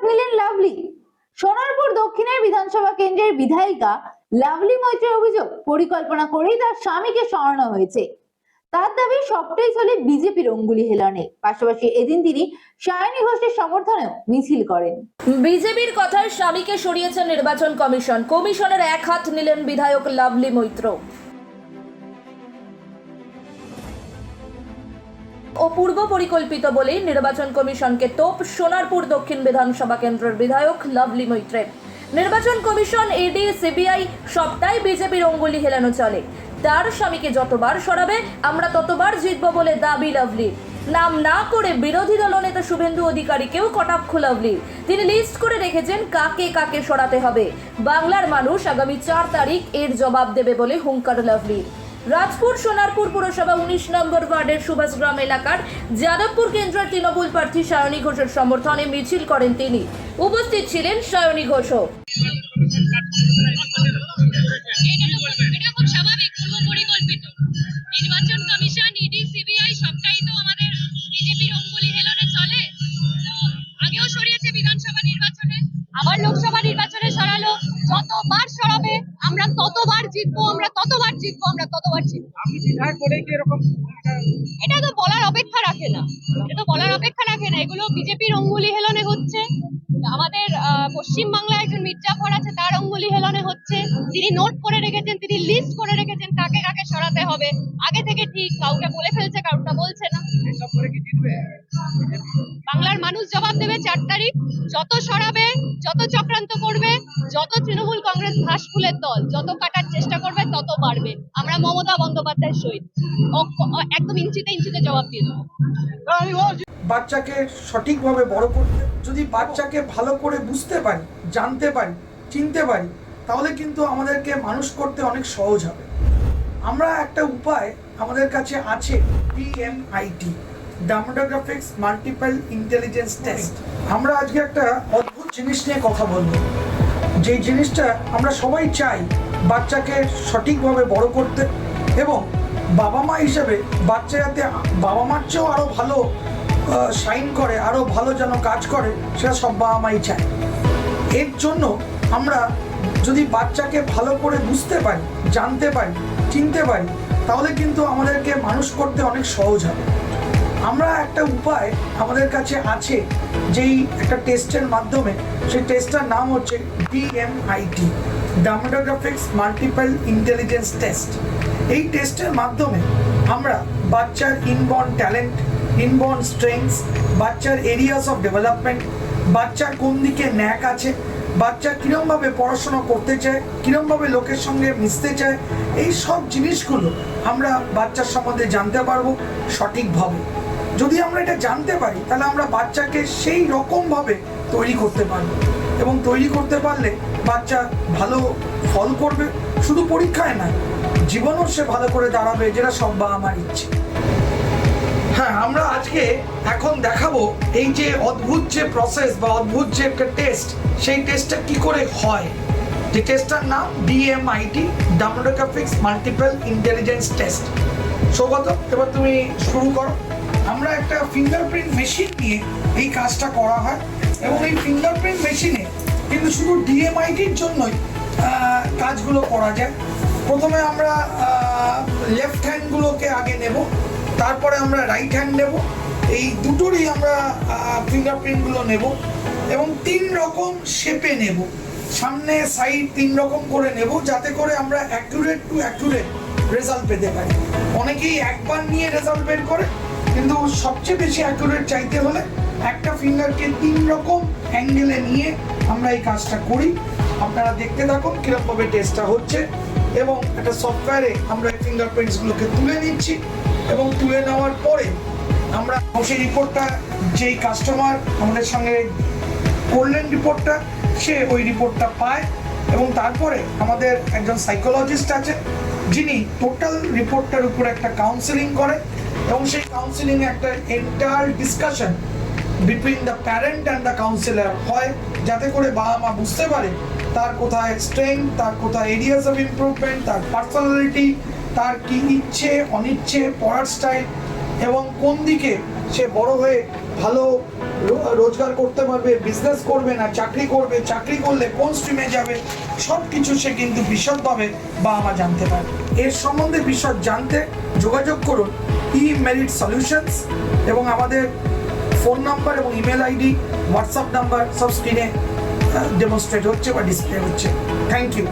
নিলেন লাভলি। সোনারপুর দক্ষিণের বিধানসভা কেন্দ্রের বিধায়িকা লাভলি মৈত্রের অভিযোগ, পরিকল্পনা করেই তার স্বামীকে সরানো হয়েছে। তার দাবি সবটাই চলে বিজেপির অঙ্গুলি হেলনে। পাশাপাশি এদিন তিনি সায়নী ঘোষের সমর্থনেও মিছিল করেন। বিজেপির কথায় স্বামীকে সরিয়েছেন নির্বাচন কমিশন। কমিশনের এক হাত নিলেন বিধায়ক লাভলি মৈত্র। ও পূর্ব পরিকল্পিত বলেই নির্বাচন কমিশনকে তোপ সোনারপুর দক্ষিণ বিধানসভা কেন্দ্রের বিধায়ক লাভলি মৈত্রের। নির্বাচন কমিশন, ইডি, সিবিআই সবটাই বিজেপির অঙ্গুলি হেলানো চলে। তার স্বামীকে যতবার সরাবে আমরা ততবার জিতব বলে দাবি লাভলির। নাম না করে বিরোধী দলনেতা শুভেন্দু অধিকারীকেও কটাক্ষ লাভলির। তিনি লিস্ট করে রেখেছেন কাকে কাকে সরাতে হবে। বাংলার মানুষ আগামী 4 তারিখ এর জবাব দেবে বলে হুঙ্কার লাভলির। রাজপুর সোনারপুর পুরসভা 19 নম্বর ওয়ার্ডের সুভাষগ্রাম এলাকার যাদবপুর কেন্দ্রের তৃণমূল প্রার্থী সায়নী ঘোষের সমর্থনে মিছিল করেন তিনি। উপস্থিত ছিলেন সায়নী ঘোষও। এটা খুব স্বাভাবিক, পূর্ব পরিকল্পিত। নির্বাচন কমিশন, ইডি, সিবিআই সবটাই তো আমাদের বিজেপির অঙ্গুলি হেলনে চলে। তো আগেও সরিয়েছে বিধানসভা নির্বাচনে, আবার লোকসভা নির্বাচনে সরালো। যতবার সরাবে আমরা ততবার জিতবো, আমরা ততবার জিতবো, আমরা ততবার জিতবো। আপনি বিধায়ক বলে কি এরকম? এটা তো বলার অপেক্ষা রাখে না, এটা তো বলার অপেক্ষা রাখে না। এগুলো বিজেপির অঙ্গুলি হেলনে হচ্ছে। আমাদের পশ্চিমবাংলায় একজন মির্জাফর আছে, তার অঙ্গুলি হেলনে হচ্ছে। তিনি নোট করে রেখেছেন, তিনি লিস্ট করে রেখেছেন কাকে কাকে সরাতে হবে। আগে থেকে ঠিক কাউকে বলে ফেলছে, কাউটা বলছে না। এসব করে কি জিতবে? বাংলার মানুষ জবাব দেবে 4 তারিখ। যত সরাবে, যত চক্রান্ত করবে, যত তৃণমূল কংগ্রেস ঘাস ফুলের দল যত কাটার চেষ্টা করবে, তত বাড়বে। আমরা মমতা বন্দ্যোপাধ্যায়ের সহিত একদম ইঞ্চিতে ইঞ্চিতে জবাব দিয়ে দেবো। বাচ্চাকে সঠিকভাবে বড় করতে, যদি বাচ্চাকে ভালো করে বুঝতে পারি, জানতে পারি, চিনতে পারি, তাহলে কিন্তু আমাদেরকে মানুষ করতে অনেক সহজ হবে। আমরা একটা উপায় আমাদের কাছে আছে, DMIT, demographics multiple intelligence test. আমরা আজকে একটা অদ্ভুত জিনিস নিয়ে কথা বলবো, যেই জিনিসটা আমরা সবাই চাই বাচ্চাকে সঠিকভাবে বড় করতে, এবং বাবা মা হিসেবে বাচ্চা যাতে বাবা মার চেয়েও আরও ভালো শাইন করে, আরও ভালো যেন কাজ করে, সেটা সব বাবা মাই চায়। এর জন্য আমরা যদি বাচ্চাকে ভালো করে বুঝতে পারি, জানতে পারি, চিনতে পারি, তাহলে কিন্তু আমাদেরকে মানুষ করতে অনেক সহজ হবে। আমরা একটা উপায় আমাদের কাছে আছে, যেই একটা টেস্টের মাধ্যমে, সেই টেস্টটার নাম হচ্ছে DMIT, demographics multiple intelligence test. এই টেস্টের মাধ্যমে আমরা বাচ্চার ইনবর্ন ট্যালেন্ট, ইনবর্ন স্ট্রেংথস, বাচ্চার এরিয়াস অফ ডেভেলপমেন্ট, বাচ্চার কোন দিকে ন্যাক আছে, বাচ্চা কীরমভাবে পড়াশোনা করতে চায়, কীরমভাবে লোকের সঙ্গে মিশতে চায়, এই সব জিনিসগুলো আমরা বাচ্চার সম্বন্ধে জানতে পারবো সঠিকভাবে। যদি আমরা এটা জানতে পারি, তাহলে আমরা বাচ্চাকে সেই রকমভাবে তৈরি করতে পারবো, এবং তৈরি করতে পারলে বাচ্চা ভালো ফল করবে, শুধু পরীক্ষায় নয়, জীবনও সে ভালো করে দাঁড়াবে, যেটা সব বাবা মার ইচ্ছে। হ্যাঁ, আমরা আজকে এখন দেখাবো এই যে অদ্ভুত যে প্রসেস বা অদ্ভুত যে একটা টেস্ট, সেই টেস্টটা কি করে হয়। যে টেস্টটার নাম DMIT, demographics multiple intelligence test. Saugata, এবার তুমি শুরু করো। আমরা একটা ফিঙ্গারপ্রিন্ট মেশিন নিয়ে এই কাজটা করা হয়, এবং এই ফিঙ্গারপ্রিন্ট মেশিনে কিন্তু শুধু DMITর জন্যই কাজগুলো করা যায়। প্রথমে আমরা লেফট হ্যান্ডগুলোকে আগে নেব, তারপরে আমরা রাইট হ্যান্ড নেব। এই দুটোরই আমরা ফিঙ্গারপ্রিন্টগুলো নেব, এবং 3 রকম শেপে নেব, সামনে সাইড 3 রকম করে নেব, যাতে করে আমরা অ্যাকুরেট টু অ্যাকুরেট রেজাল্ট পেতে পারি। অনেকেই একবার নিয়ে রেজাল্ট বের করে, কিন্তু সবচেয়ে বেশি অ্যাকুরেট চাইতে হলে একটা ফিঙ্গারকে 3 রকম অ্যাঙ্গেলে নিয়ে আমরা এই কাজটা করি। আপনারা দেখতে থাকুন কীরকমভাবে টেস্টটা হচ্ছে, এবং একটা সফটওয়্যারে আমরা এই ফিঙ্গারপ্রিন্টসগুলোকে তুলে নিচ্ছি, এবং তুলে নেওয়ার পরে আমরা সেই রিপোর্টটা, যেই কাস্টমার আমাদের সঙ্গে করলেন রিপোর্টটা, সে ওই রিপোর্টটা পায়, এবং তারপরে আমাদের একজন সাইকোলজিস্ট আছে, যিনি টোটাল রিপোর্টটার উপরে একটা কাউন্সেলিং করে, এবং সেই কাউন্সেলিংয়ে একটা entire discussion between the parent and the councillor হয়, যাতে করে বাবা মা বুঝতে পারে তার কোথায় স্ট্রেংথ, তার কোথায় এরিয়াস অফ ইমপ্রুভমেন্ট, তার পার্সোনালিটি, তার কি ইচ্ছে অনিচ্ছে, পড়ার স্টাইল, এবং কোন দিকে সে বড় হয়ে ভালো রোজগার করতে পারবে, বিজনেস করবে না চাকরি করবে, চাকরি করলে কোন স্ট্রিমে যাবে, সব কিছু সে কিন্তু বিশদভাবে বাবা মা জানতে পারে। এর সম্বন্ধে বিশদ জানতে যোগাযোগ করুন ই-মেরিট সলিউশনস, এবং আমাদের ফোন নাম্বার এবং ইমেল আইডি, হোয়াটসঅ্যাপ নাম্বার সব স্ক্রিনে ডেমনস্ট্রেট হচ্ছে বা ডিসপ্লে হচ্ছে। Thank you.